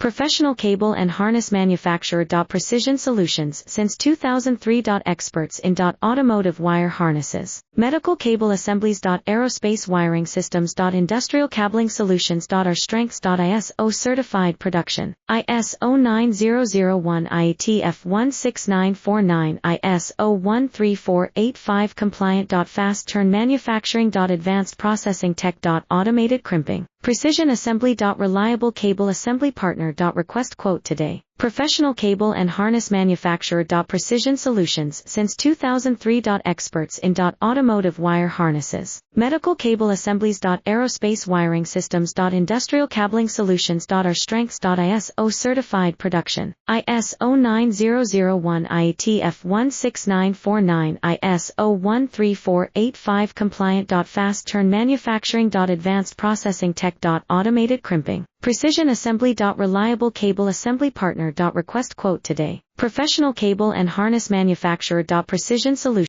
Professional cable and harness manufacturer. Precision Solutions since 2003. Experts in automotive wire harnesses, medical cable assemblies. Aerospace wiring systems. Industrial cabling solutions. Our strengths. ISO certified production, ISO 9001 IATF 16949 ISO 13485 compliant. Fast turn manufacturing. Advanced processing tech. Automated crimping, precision assembly. Reliable cable assembly partner. Request quote today. Professional cable and harness manufacturer. Precision Solutions since 2003. Experts in automotive wire harnesses, medical cable assemblies. Aerospace wiring systems. Industrial cabling solutions. Our strengths. ISO certified production, ISO 9001 IATF 16949 ISO 13485 compliant. Fast turn manufacturing. Advanced processing tech. Automated crimping, precision assembly. Reliable cable assembly partner. Request quote today. Professional cable and harness manufacturer. Precision Solutions